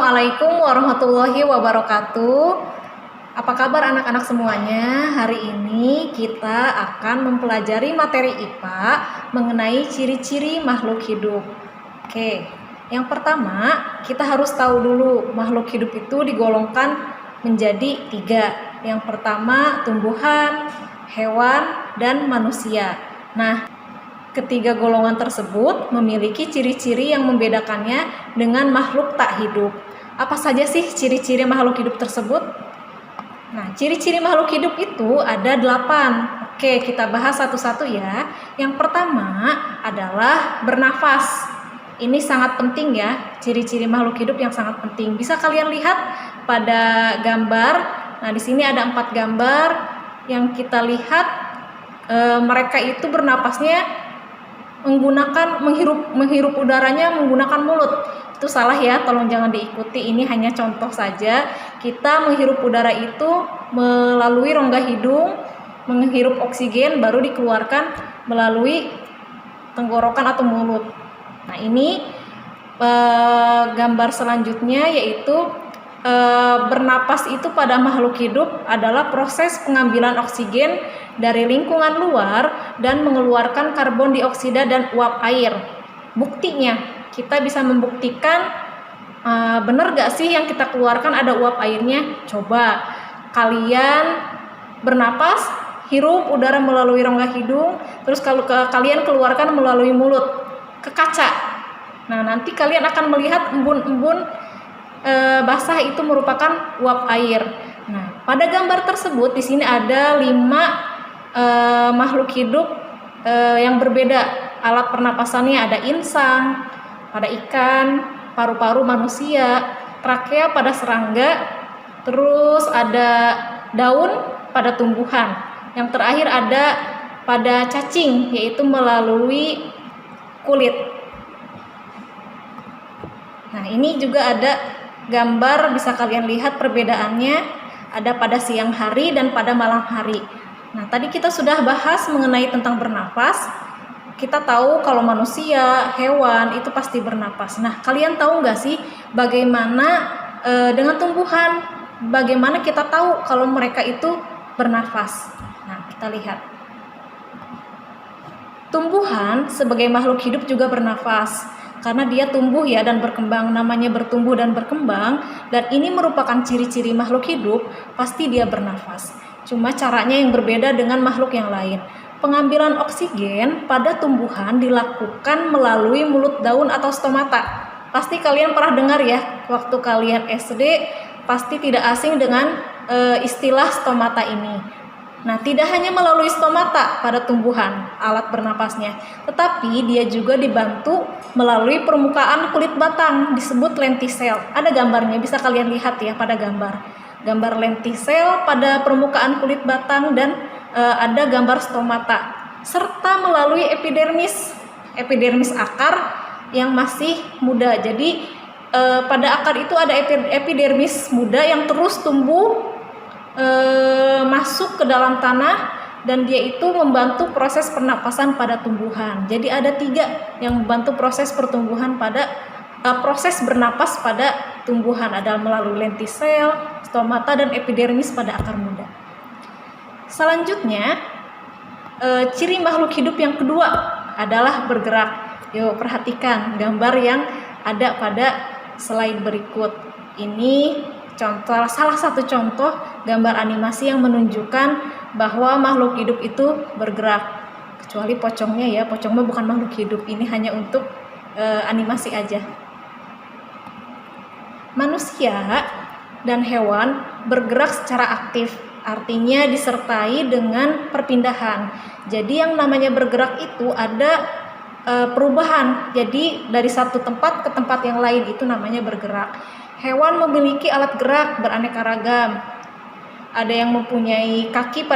Assalamualaikum warahmatullahi wabarakatuh. Apa kabar anak-anak semuanya? Hari ini kita akan mempelajari materi IPA mengenai ciri-ciri makhluk hidup. Oke, yang pertama kita harus tahu dulu makhluk hidup itu digolongkan menjadi 3. Yang pertama tumbuhan, hewan, dan manusia. Nah, ketiga golongan tersebut memiliki ciri-ciri yang membedakannya dengan makhluk tak hidup. Apa saja sih ciri-ciri makhluk hidup tersebut? Nah, ciri-ciri makhluk hidup itu ada 8. Oke, kita bahas satu-satu ya. Yang pertama adalah bernafas. Ini sangat penting ya, ciri-ciri makhluk hidup yang sangat penting. Bisa kalian lihat pada gambar. Nah, di sini ada 4 gambar yang kita lihat. Mereka itu bernafasnya menghirup udaranya menggunakan mulut. Itu salah ya, tolong jangan diikuti. Ini hanya contoh saja. Kita menghirup udara itu melalui rongga hidung, menghirup oksigen baru dikeluarkan melalui tenggorokan atau mulut. Nah, ini gambar selanjutnya yaitu bernapas itu pada makhluk hidup adalah proses pengambilan oksigen dari lingkungan luar dan mengeluarkan karbon dioksida dan uap air. Buktinya, kita bisa membuktikan benar gak sih yang kita keluarkan ada uap airnya? Coba kalian bernapas, hirup udara melalui rongga hidung, terus kalau kalian keluarkan melalui mulut ke kaca. Nah, nanti kalian akan melihat embun-embun basah itu merupakan uap air. Nah, pada gambar tersebut di sini ada 5 makhluk hidup yang berbeda. Alat pernapasannya ada insang pada ikan, paru-paru manusia, trakea pada serangga, terus ada daun pada tumbuhan. Yang terakhir ada pada cacing, yaitu melalui kulit. Nah, ini juga ada gambar, bisa kalian lihat perbedaannya ada pada siang hari dan pada malam hari. Nah, tadi kita sudah bahas mengenai tentang bernafas. Kita tahu kalau manusia, hewan itu pasti bernapas. Nah, kalian tahu nggak sih bagaimana dengan tumbuhan? Bagaimana kita tahu kalau mereka itu bernafas? Nah, kita lihat. Tumbuhan sebagai makhluk hidup juga bernafas. Karena dia tumbuh ya dan berkembang, namanya bertumbuh dan berkembang, dan ini merupakan ciri-ciri makhluk hidup, pasti dia bernafas. Cuma caranya yang berbeda dengan makhluk yang lain. Pengambilan oksigen pada tumbuhan dilakukan melalui mulut daun atau stomata. Pasti kalian pernah dengar ya, waktu kalian SD pasti tidak asing dengan istilah stomata ini. Nah, tidak hanya melalui stomata pada tumbuhan alat bernapasnya, tetapi dia juga dibantu melalui permukaan kulit batang, disebut lentisel. Ada gambarnya, bisa kalian lihat ya pada gambar lentisel pada permukaan kulit batang, dan ada gambar stomata, serta melalui epidermis akar yang masih muda. Jadi pada akar itu ada epidermis muda yang terus tumbuh masuk ke dalam tanah, dan dia itu membantu proses pernapasan pada tumbuhan. Jadi ada 3 yang membantu proses pertumbuhan pada proses bernapas pada tumbuhan, adalah melalui lentisel, stomata, dan epidermis pada akar muda. Selanjutnya, ciri makhluk hidup yang kedua adalah bergerak. Yuk perhatikan gambar yang ada pada slide berikut. Ini salah satu contoh gambar animasi yang menunjukkan bahwa makhluk hidup itu bergerak. Kecuali pocongnya ya, pocongnya bukan makhluk hidup, ini hanya untuk animasi aja. Manusia dan hewan bergerak secara aktif, artinya disertai dengan perpindahan. Jadi yang namanya bergerak itu ada perubahan. Jadi dari satu tempat ke tempat yang lain itu namanya bergerak. Hewan memiliki alat gerak beraneka ragam. Ada yang mempunyai kaki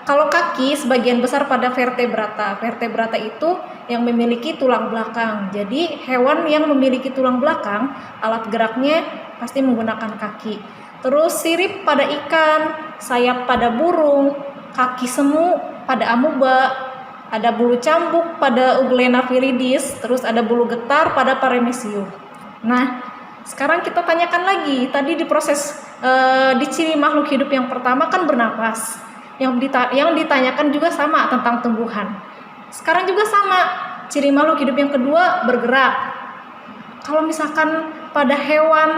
kalau kaki sebagian besar pada vertebrata. Vertebrata itu yang memiliki tulang belakang. Jadi hewan yang memiliki tulang belakang, alat geraknya pasti menggunakan kaki. Terus sirip pada ikan, sayap pada burung, kaki semu pada amuba, ada bulu cambuk pada Euglena viridis, terus ada bulu getar pada Paramecium. Nah, Sekarang kita tanyakan lagi, tadi di proses di ciri makhluk hidup yang pertama kan bernapas, yang ditanyakan juga sama tentang tumbuhan. Sekarang juga sama, ciri makhluk hidup yang kedua bergerak. Kalau misalkan pada hewan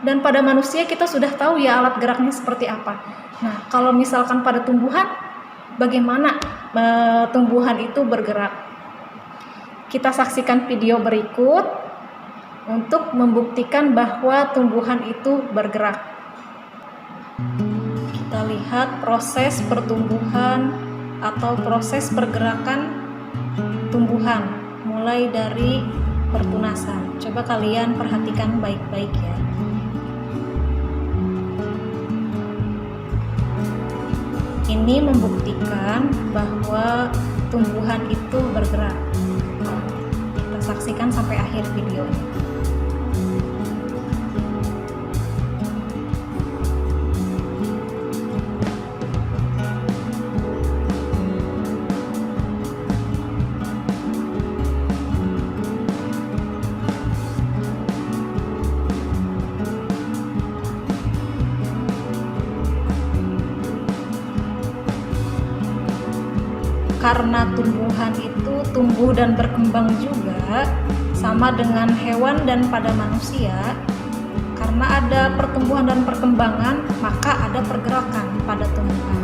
dan pada manusia kita sudah tahu ya alat geraknya seperti apa. Nah, kalau misalkan pada tumbuhan, bagaimana tumbuhan itu bergerak? Kita saksikan video berikut untuk membuktikan bahwa tumbuhan itu bergerak. Kita lihat proses pertumbuhan atau proses pergerakan tumbuhan mulai dari pertunasan. Coba kalian perhatikan baik-baik ya. Ini membuktikan bahwa tumbuhan itu bergerak. Kita saksikan sampai akhir video ini. Karena tumbuhan itu tumbuh dan berkembang juga sama dengan hewan dan pada manusia, karena ada pertumbuhan dan perkembangan maka ada pergerakan pada tumbuhan.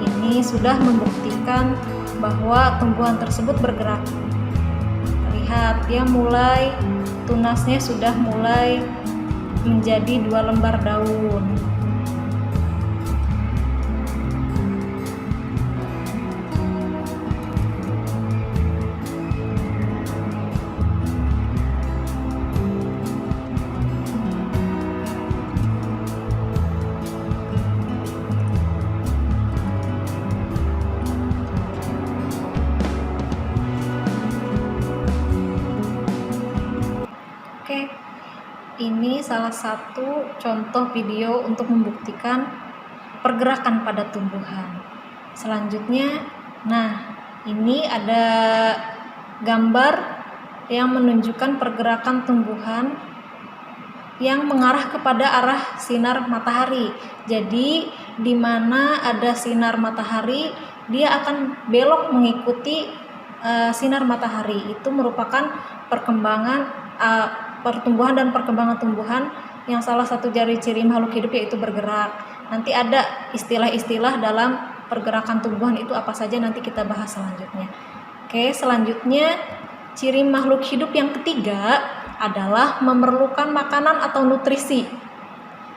Ini sudah membuktikan bahwa tumbuhan tersebut bergerak. Lihat ya, mulai tunasnya sudah mulai menjadi 2 lembar daun. Oke, ini salah satu contoh video untuk membuktikan pergerakan pada tumbuhan. Selanjutnya, nah ini ada gambar yang menunjukkan pergerakan tumbuhan yang mengarah kepada arah sinar matahari. Jadi, di mana ada sinar matahari, dia akan belok mengikuti sinar matahari. Itu merupakan pertumbuhan dan perkembangan tumbuhan yang salah satu ciri makhluk hidup yaitu bergerak. Nanti ada istilah-istilah dalam pergerakan tumbuhan itu apa saja, nanti kita bahas selanjutnya. Oke, selanjutnya ciri makhluk hidup yang ketiga adalah memerlukan makanan atau nutrisi.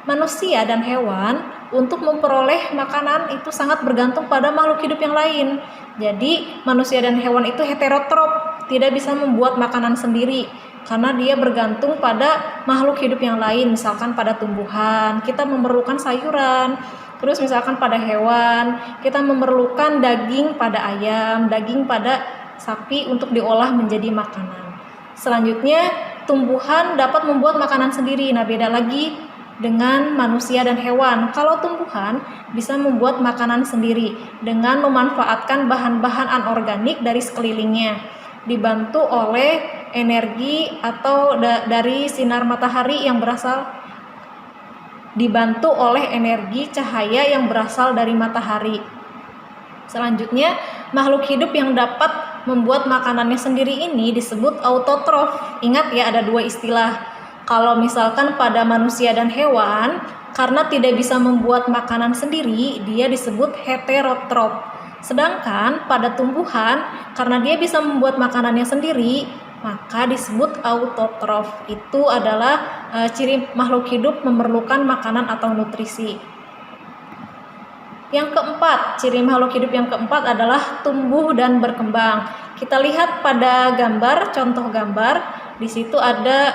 Manusia dan hewan untuk memperoleh makanan itu sangat bergantung pada makhluk hidup yang lain. Jadi manusia dan hewan itu heterotrop, tidak bisa membuat makanan sendiri karena dia bergantung pada makhluk hidup yang lain. Misalkan pada tumbuhan kita memerlukan sayuran, terus misalkan pada hewan kita memerlukan daging pada ayam, daging pada sapi untuk diolah menjadi makanan. Selanjutnya tumbuhan dapat membuat makanan sendiri. Nah, beda lagi dengan manusia dan hewan. Kalau tumbuhan bisa membuat makanan sendiri dengan memanfaatkan bahan-bahan anorganik dari sekelilingnya, dibantu oleh energi atau dari sinar matahari yang berasal, dibantu oleh energi cahaya yang berasal dari matahari. Selanjutnya, makhluk hidup yang dapat membuat makanannya sendiri ini disebut autotrof. Ingat ya, ada 2 istilah. Kalau misalkan pada manusia dan hewan, karena tidak bisa membuat makanan sendiri, dia disebut heterotrof. Sedangkan pada tumbuhan, karena dia bisa membuat makanannya sendiri, maka disebut autotrof. Itu adalah ciri makhluk hidup memerlukan makanan atau nutrisi. Yang keempat, ciri makhluk hidup yang keempat adalah tumbuh dan berkembang. Kita lihat pada gambar, contoh gambar, di situ ada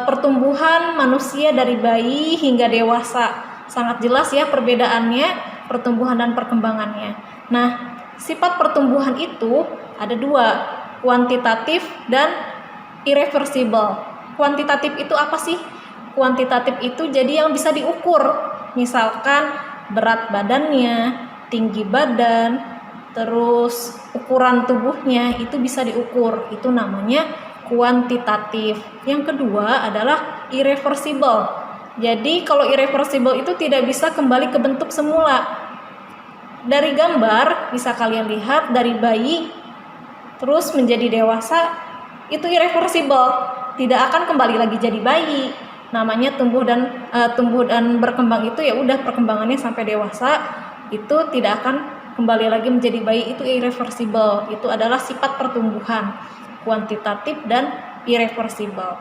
pertumbuhan manusia dari bayi hingga dewasa. Sangat jelas ya perbedaannya, pertumbuhan dan perkembangannya. Nah, sifat pertumbuhan itu ada 2, kuantitatif dan irreversible. Kuantitatif itu apa sih? Kuantitatif itu jadi yang bisa diukur. Misalkan berat badannya, tinggi badan, terus ukuran tubuhnya itu bisa diukur. Itu namanya kuantitatif. Yang kedua adalah irreversible. Jadi kalau irreversible itu tidak bisa kembali ke bentuk semula. Dari gambar bisa kalian lihat dari bayi terus menjadi dewasa itu irreversible, tidak akan kembali lagi jadi bayi. Namanya tumbuh dan berkembang itu ya udah perkembangannya sampai dewasa itu tidak akan kembali lagi menjadi bayi, itu irreversible. Itu adalah sifat pertumbuhan, kuantitatif dan irreversible.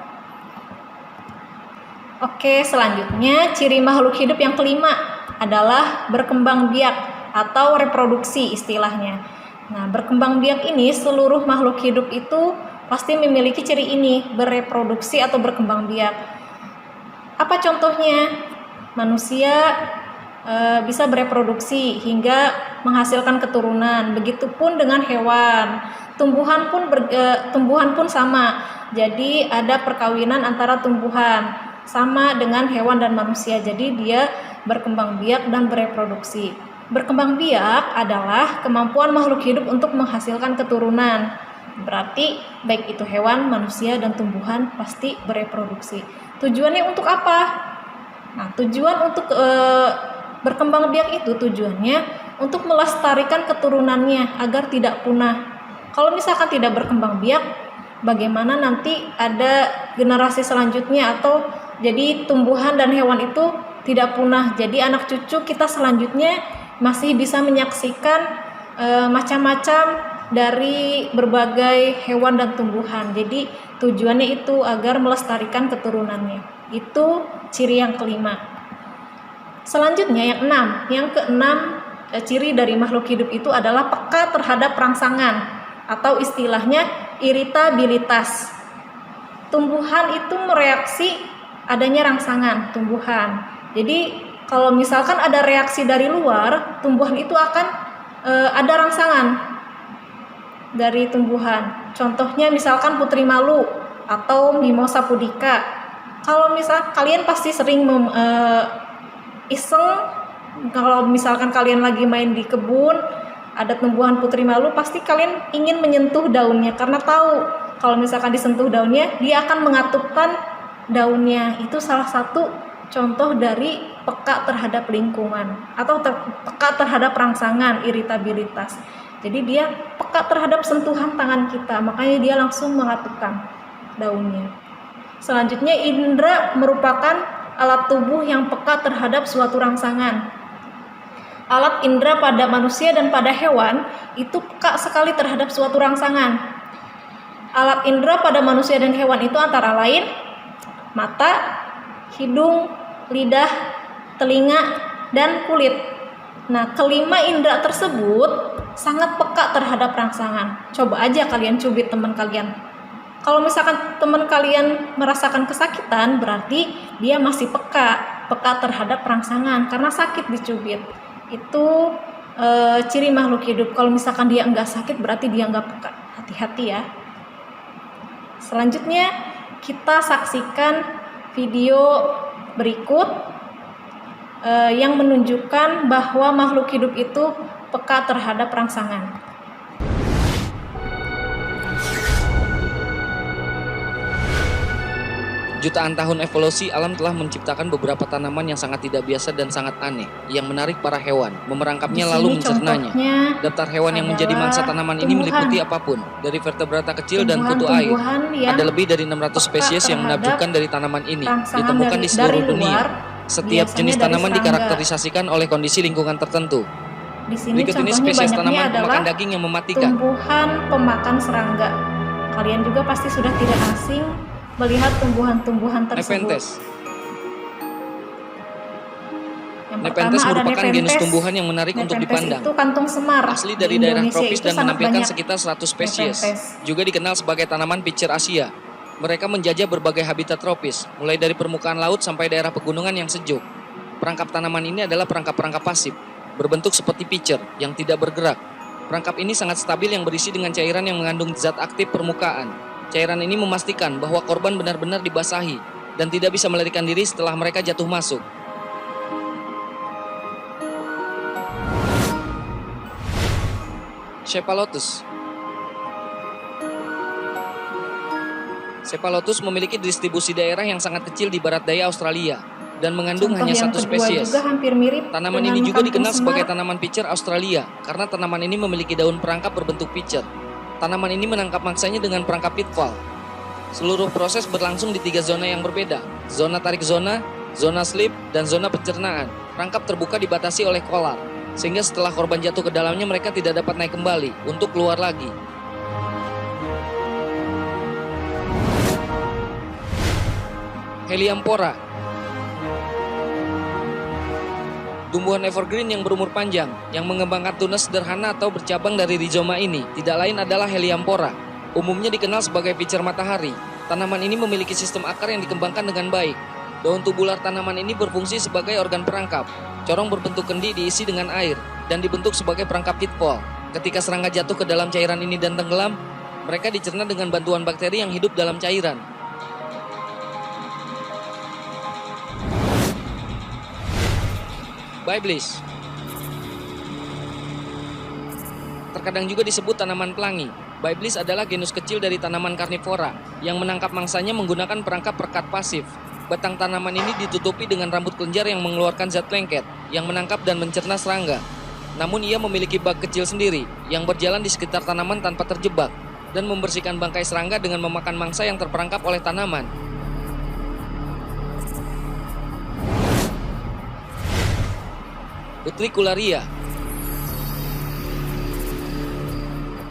Oke, selanjutnya ciri makhluk hidup yang kelima adalah berkembang biak atau reproduksi istilahnya. Nah, berkembang biak ini seluruh makhluk hidup itu pasti memiliki ciri ini, bereproduksi atau berkembang biak. Apa contohnya? Manusia bisa bereproduksi hingga menghasilkan keturunan. Begitupun dengan hewan. Tumbuhan pun sama. Jadi ada perkawinan antara tumbuhan sama dengan hewan dan manusia. Jadi dia berkembang biak dan bereproduksi. Berkembang biak adalah kemampuan makhluk hidup untuk menghasilkan keturunan. Berarti baik itu hewan, manusia, dan tumbuhan pasti bereproduksi. Tujuannya untuk apa? Nah, tujuan untuk berkembang biak itu tujuannya untuk melestarikan keturunannya agar tidak punah. Kalau misalkan tidak berkembang biak, bagaimana nanti ada generasi selanjutnya, atau jadi tumbuhan dan hewan itu tidak punah. Jadi anak cucu kita selanjutnya masih bisa menyaksikan macam-macam dari berbagai hewan dan tumbuhan. Jadi tujuannya itu agar melestarikan keturunannya. Itu ciri yang kelima. Selanjutnya yang enam. Yang keenam, ciri dari makhluk hidup itu adalah peka terhadap rangsangan atau istilahnya iritabilitas. Tumbuhan itu mereaksi adanya rangsangan tumbuhan. Jadi kalau misalkan ada reaksi dari luar, tumbuhan itu akan ada rangsangan dari tumbuhan. Contohnya misalkan putri malu atau mimosa pudica. Kalau misal kalian pasti sering iseng, kalau misalkan kalian lagi main di kebun, ada tumbuhan putri malu, pasti kalian ingin menyentuh daunnya karena tahu kalau misalkan disentuh daunnya, dia akan mengatupkan daunnya. Itu salah satu contoh dari peka terhadap lingkungan atau peka terhadap rangsangan, iritabilitas. Jadi dia peka terhadap sentuhan tangan kita, makanya dia langsung mengatupkan daunnya. Selanjutnya, indera merupakan alat tubuh yang peka terhadap suatu rangsangan. Alat indera pada manusia dan pada hewan itu peka sekali terhadap suatu rangsangan. Alat indera pada manusia dan hewan itu antara lain mata, hidung, lidah, telinga, dan kulit. Nah, kelima indera tersebut sangat peka terhadap rangsangan. Coba aja kalian cubit teman kalian. Kalau misalkan teman kalian merasakan kesakitan, berarti dia masih peka terhadap rangsangan karena sakit dicubit. Itu ciri makhluk hidup. Kalau misalkan dia enggak sakit, berarti dia enggak peka. Hati-hati ya. Selanjutnya kita saksikan video berikut yang menunjukkan bahwa makhluk hidup itu peka terhadap rangsangan. Jutaan tahun evolusi, alam telah menciptakan beberapa tanaman yang sangat tidak biasa dan sangat aneh, yang menarik para hewan, memerangkapnya lalu mencernanya. Daftar hewan yang menjadi mangsa tanaman ini meliputi apapun, dari vertebrata kecil dan kutu air. Ada lebih dari 600 spesies yang menakjubkan dari tanaman ini, ditemukan di seluruh dunia. Setiap jenis tanaman dikarakterisasikan oleh kondisi lingkungan tertentu. Berikut ini spesies tanaman pemakan daging yang mematikan. Tumbuhan pemakan serangga. Kalian juga pasti sudah tidak asing melihat tumbuhan-tumbuhan tersebut. Nepenthes merupakan genus tumbuhan yang menarik untuk dipandang. Itu kantung semar. Asli dari daerah tropis dan menampilkan sekitar 100 spesies. Juga dikenal sebagai tanaman pitcher Asia. Mereka menjajah berbagai habitat tropis, mulai dari permukaan laut sampai daerah pegunungan yang sejuk. Perangkap tanaman ini adalah perangkap-perangkap pasif, berbentuk seperti pitcher yang tidak bergerak. Perangkap ini sangat stabil yang berisi dengan cairan yang mengandung zat aktif permukaan. Cairan ini memastikan bahwa korban benar-benar dibasahi dan tidak bisa melarikan diri setelah mereka jatuh masuk. Cephalotus. Cephalotus memiliki distribusi daerah yang sangat kecil di barat daya Australia dan mengandung Contoh hanya yang satu kedua spesies. juga hampir mirip Tanaman dengan ini juga kampung dikenal sebagai senar. tanaman pitcher Australia karena tanaman ini memiliki daun perangkap berbentuk pitcher. Tanaman ini menangkap mangsanya dengan perangkap pitfall. Seluruh proses berlangsung di 3 zona yang berbeda: zona tarik zona sleep, dan zona pencernaan. Perangkap terbuka dibatasi oleh kolar, sehingga setelah korban jatuh ke dalamnya mereka tidak dapat naik kembali untuk keluar lagi. Helianthera, tumbuhan evergreen yang berumur panjang, yang mengembangkan tunas sederhana atau bercabang dari rizoma ini, tidak lain adalah Helianthera. Umumnya dikenal sebagai pitcher matahari. Tanaman ini memiliki sistem akar yang dikembangkan dengan baik. Daun tubular tanaman ini berfungsi sebagai organ perangkap. Corong berbentuk kendi diisi dengan air dan dibentuk sebagai perangkap pitfall. Ketika serangga jatuh ke dalam cairan ini dan tenggelam, mereka dicerna dengan bantuan bakteri yang hidup dalam cairan. Byblis, terkadang juga disebut tanaman pelangi. Byblis adalah genus kecil dari tanaman karnivora yang menangkap mangsanya menggunakan perangkap perekat pasif. Batang tanaman ini ditutupi dengan rambut kelenjar yang mengeluarkan zat lengket yang menangkap dan mencerna serangga. Namun ia memiliki bak kecil sendiri yang berjalan di sekitar tanaman tanpa terjebak dan membersihkan bangkai serangga dengan memakan mangsa yang terperangkap oleh tanaman. Utricularia.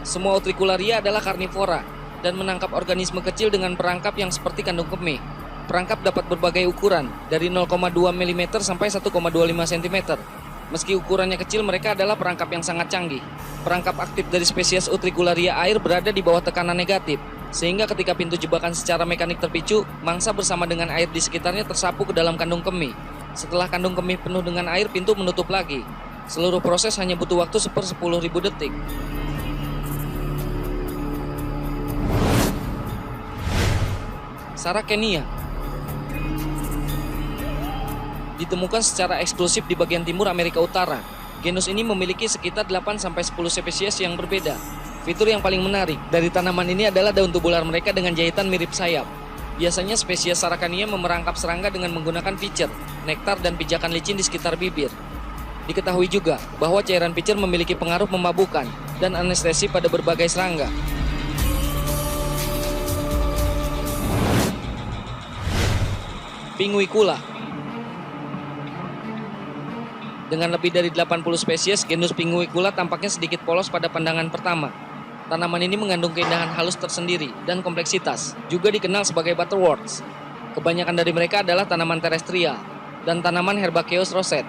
Semua Utricularia adalah karnivora dan menangkap organisme kecil dengan perangkap yang seperti kandung kemih. Perangkap dapat berbagai ukuran, dari 0,2 mm sampai 1,25 cm. Meski ukurannya kecil, mereka adalah perangkap yang sangat canggih. Perangkap aktif dari spesies Utricularia air berada di bawah tekanan negatif, sehingga ketika pintu jebakan secara mekanik terpicu, mangsa bersama dengan air di sekitarnya tersapu ke dalam kandung kemih. Setelah kandung kemih penuh dengan air, pintu menutup lagi. Seluruh proses hanya butuh waktu 1/10.000 detik. Sarracenia ditemukan secara eksklusif di bagian timur Amerika Utara. Genus ini memiliki sekitar 8-10 spesies yang berbeda. Fitur yang paling menarik dari tanaman ini adalah daun tubular mereka dengan jahitan mirip sayap. Biasanya spesies Sarracenia memerangkap serangga dengan menggunakan pitcher, nektar, dan pijakan licin di sekitar bibir. Diketahui juga bahwa cairan pitcher memiliki pengaruh memabukkan dan anestesi pada berbagai serangga. Pinguicula. Dengan lebih dari 80 spesies, genus Pinguicula tampaknya sedikit polos pada pandangan pertama. Tanaman ini mengandung keindahan halus tersendiri dan kompleksitas, juga dikenal sebagai butterworts. Kebanyakan dari mereka adalah tanaman terestrial dan tanaman Herbaceous rosette.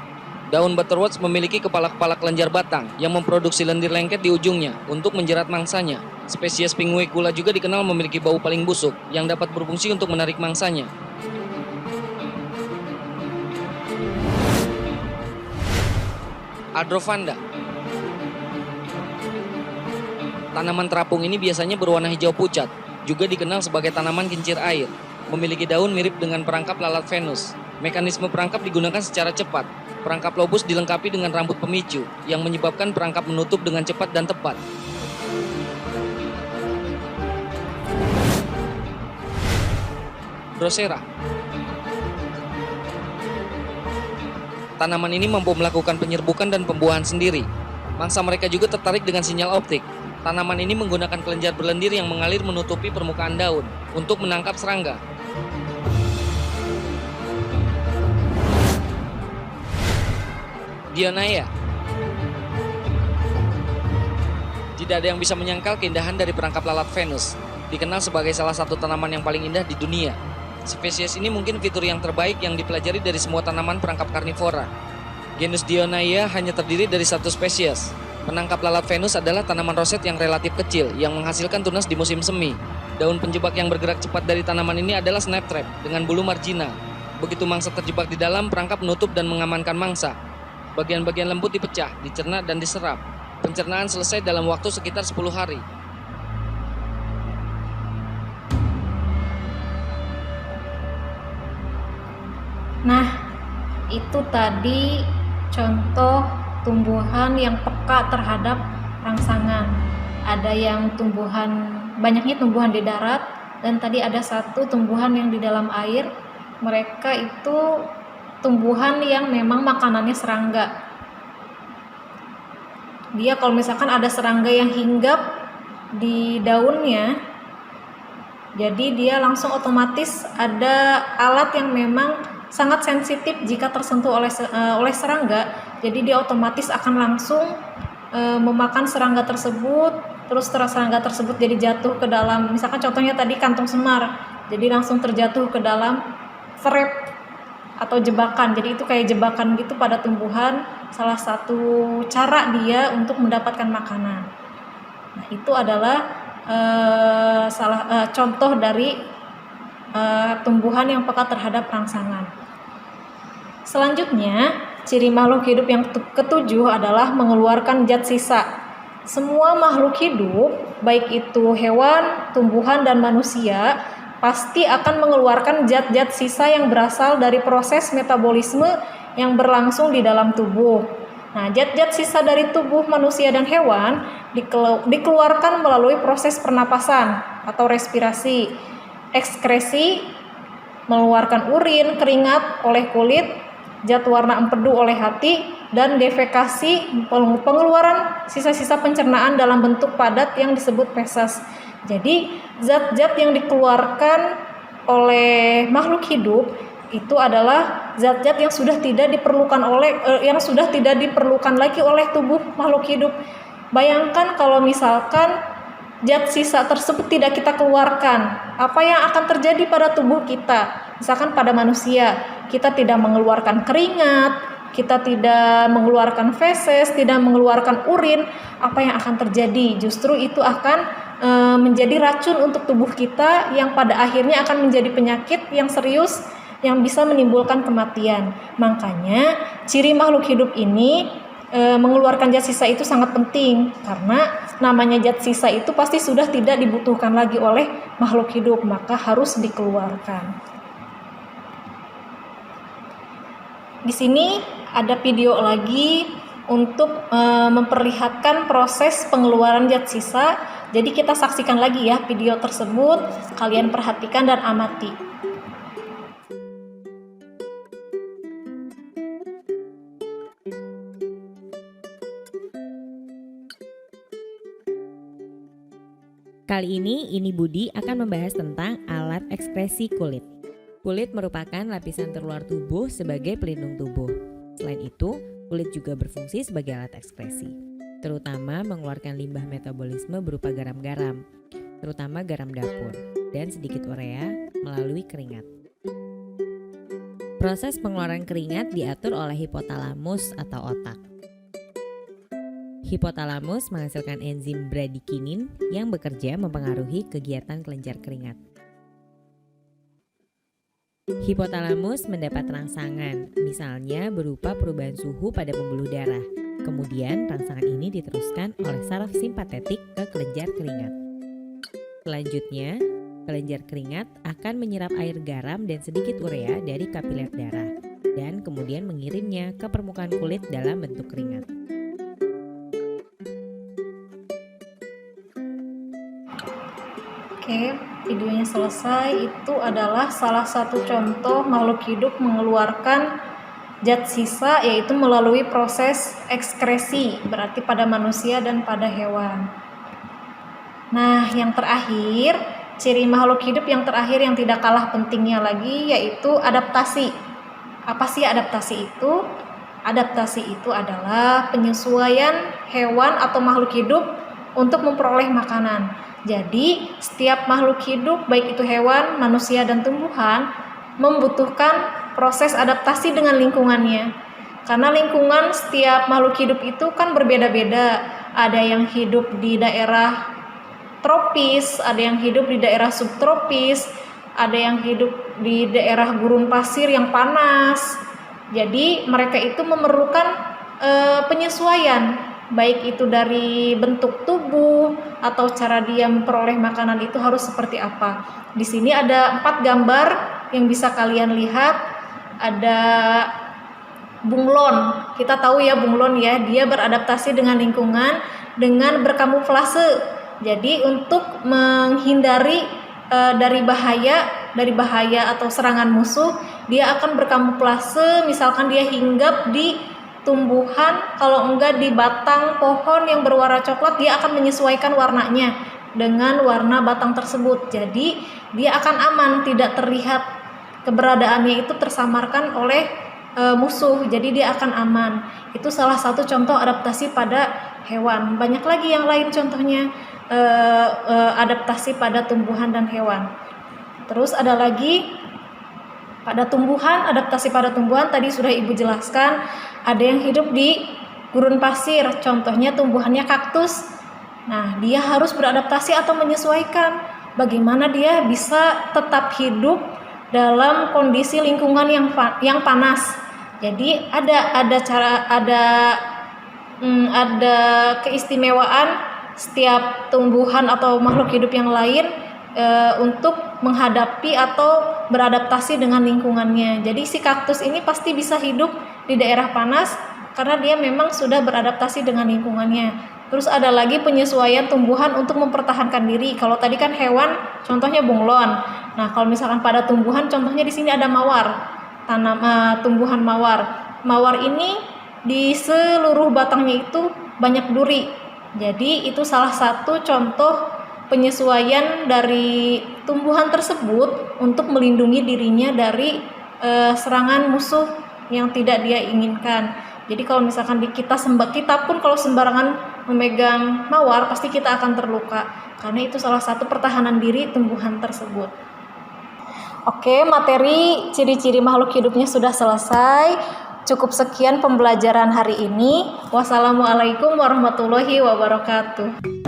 Daun butterworts memiliki kepala-kepala kelenjar batang yang memproduksi lendir lengket di ujungnya untuk menjerat mangsanya. Spesies Pinguicula juga dikenal memiliki bau paling busuk yang dapat berfungsi untuk menarik mangsanya. Aldrovanda. Tanaman terapung ini biasanya berwarna hijau pucat, juga dikenal sebagai tanaman kincir air. Memiliki daun mirip dengan perangkap lalat Venus. Mekanisme perangkap digunakan secara cepat. Perangkap lobus dilengkapi dengan rambut pemicu yang menyebabkan perangkap menutup dengan cepat dan tepat. Drosera. Tanaman ini mampu melakukan penyerbukan dan pembuahan sendiri. Mangsa mereka juga tertarik dengan sinyal optik. Tanaman ini menggunakan kelenjar berlendir yang mengalir menutupi permukaan daun untuk menangkap serangga. Dionaea. Tidak ada yang bisa menyangkal keindahan dari perangkap lalat Venus. Dikenal sebagai salah satu tanaman yang paling indah di dunia. Spesies ini mungkin fitur yang terbaik yang dipelajari dari semua tanaman perangkap karnivora. Genus Dionaea hanya terdiri dari satu spesies. Penangkap lalat Venus adalah tanaman roset yang relatif kecil yang menghasilkan tunas di musim semi. Daun penjebak yang bergerak cepat dari tanaman ini adalah snaptrap dengan bulu marginal. Begitu mangsa terjebak di dalam, perangkap menutup dan mengamankan mangsa. Bagian-bagian lembut dipecah, dicerna, dan diserap. Pencernaan selesai dalam waktu sekitar 10 hari. Nah, itu tadi contoh tumbuhan yang peka terhadap rangsangan. Ada yang banyaknya tumbuhan di darat, dan tadi ada satu tumbuhan yang di dalam air. Mereka itu tumbuhan yang memang makanannya serangga. Dia kalau misalkan ada serangga yang hinggap di daunnya, jadi dia langsung otomatis ada alat yang memang sangat sensitif jika tersentuh oleh serangga. Jadi dia otomatis akan langsung memakan serangga tersebut, terus serangga tersebut jadi jatuh ke dalam, misalkan contohnya tadi kantung semar, jadi langsung terjatuh ke dalam trap atau jebakan. Jadi itu kayak jebakan gitu pada tumbuhan, salah satu cara dia untuk mendapatkan makanan. Nah, itu adalah contoh dari tumbuhan yang peka terhadap rangsangan. Selanjutnya, ciri makhluk hidup yang ketujuh adalah mengeluarkan zat sisa. Semua makhluk hidup, baik itu hewan, tumbuhan, dan manusia, pasti akan mengeluarkan zat-zat sisa yang berasal dari proses metabolisme yang berlangsung di dalam tubuh. Nah, zat-zat sisa dari tubuh manusia dan hewan dikeluarkan melalui proses pernapasan atau respirasi, ekskresi, mengeluarkan urin, keringat oleh kulit, zat warna empedu oleh hati, dan defekasi, pengeluaran sisa-sisa pencernaan dalam bentuk padat yang disebut feses. Jadi zat-zat yang dikeluarkan oleh makhluk hidup itu adalah zat-zat yang sudah tidak diperlukan lagi oleh tubuh makhluk hidup. Bayangkan kalau misalkan zat sisa tersebut tidak kita keluarkan, apa yang akan terjadi pada tubuh kita? Misalkan pada manusia, kita tidak mengeluarkan keringat, kita tidak mengeluarkan feses, tidak mengeluarkan urin, apa yang akan terjadi? Justru itu akan menjadi racun untuk tubuh kita yang pada akhirnya akan menjadi penyakit yang serius yang bisa menimbulkan kematian. Makanya ciri makhluk hidup ini mengeluarkan zat sisa itu sangat penting, karena namanya zat sisa itu pasti sudah tidak dibutuhkan lagi oleh makhluk hidup, maka harus dikeluarkan. Di sini ada video lagi untuk memperlihatkan proses pengeluaran zat sisa. Jadi kita saksikan lagi ya video tersebut, kalian perhatikan dan amati. Kali ini Budi akan membahas tentang alat ekskresi kulit. Kulit merupakan lapisan terluar tubuh sebagai pelindung tubuh. Selain itu, kulit juga berfungsi sebagai alat ekskresi, terutama mengeluarkan limbah metabolisme berupa garam-garam, terutama garam dapur, dan sedikit urea melalui keringat. Proses pengeluaran keringat diatur oleh hipotalamus atau otak. Hipotalamus menghasilkan enzim bradikinin yang bekerja mempengaruhi kegiatan kelenjar keringat. Hipotalamus mendapat rangsangan, misalnya berupa perubahan suhu pada pembuluh darah. Kemudian rangsangan ini diteruskan oleh saraf simpatetik ke kelenjar keringat. Selanjutnya, kelenjar keringat akan menyerap air garam dan sedikit urea dari kapiler darah dan kemudian mengirimnya ke permukaan kulit dalam bentuk keringat. Oke, videonya selesai. Itu adalah salah satu contoh makhluk hidup mengeluarkan zat sisa, yaitu melalui proses ekskresi, berarti pada manusia dan pada hewan. Nah, yang terakhir, ciri makhluk hidup yang terakhir yang tidak kalah pentingnya lagi yaitu adaptasi. Apa sih adaptasi itu? Adaptasi itu adalah penyesuaian hewan atau makhluk hidup untuk memperoleh makanan. Jadi, setiap makhluk hidup, baik itu hewan, manusia, dan tumbuhan, membutuhkan proses adaptasi dengan lingkungannya. Karena lingkungan setiap makhluk hidup itu kan berbeda-beda. Ada yang hidup di daerah tropis, ada yang hidup di daerah subtropis, ada yang hidup di daerah gurun pasir yang panas. Jadi, mereka itu memerlukan penyesuaian, baik itu dari bentuk tubuh atau cara dia memperoleh makanan itu harus seperti apa. Di sini ada 4 gambar yang bisa kalian lihat. Ada bunglon. Kita tahu ya bunglon ya, dia beradaptasi dengan lingkungan dengan berkamuflase. Jadi untuk menghindari dari bahaya atau serangan musuh, dia akan berkamuflase, misalkan dia hinggap di tumbuhan, kalau enggak di batang pohon yang berwarna coklat, dia akan menyesuaikan warnanya dengan warna batang tersebut. Jadi dia akan aman, tidak terlihat keberadaannya itu tersamarkan oleh musuh, jadi dia akan aman. Itu salah satu contoh adaptasi pada hewan. Banyak lagi yang lain contohnya adaptasi pada tumbuhan dan hewan. Terus ada lagi pada tumbuhan, adaptasi pada tumbuhan tadi sudah Ibu jelaskan. Ada yang hidup di gurun pasir, contohnya tumbuhannya kaktus. Nah, dia harus beradaptasi atau menyesuaikan bagaimana dia bisa tetap hidup dalam kondisi lingkungan yang panas. Jadi ada keistimewaan setiap tumbuhan atau makhluk hidup yang lain untuk menghadapi atau beradaptasi dengan lingkungannya. Jadi si kaktus ini pasti bisa hidup di daerah panas karena dia memang sudah beradaptasi dengan lingkungannya. Terus ada lagi penyesuaian tumbuhan untuk mempertahankan diri. Kalau tadi kan hewan, contohnya bunglon. Nah, kalau misalkan pada tumbuhan, contohnya di sini ada mawar, tumbuhan mawar. Mawar ini di seluruh batangnya itu banyak duri. Jadi itu salah satu contoh penyesuaian dari tumbuhan tersebut untuk melindungi dirinya dari serangan musuh yang tidak dia inginkan. Jadi kalau misalkan kita pun kalau sembarangan memegang mawar pasti kita akan terluka, karena itu salah satu pertahanan diri tumbuhan tersebut. Oke, materi ciri-ciri makhluk hidupnya sudah selesai. Cukup sekian pembelajaran hari ini. Wassalamualaikum warahmatullahi wabarakatuh.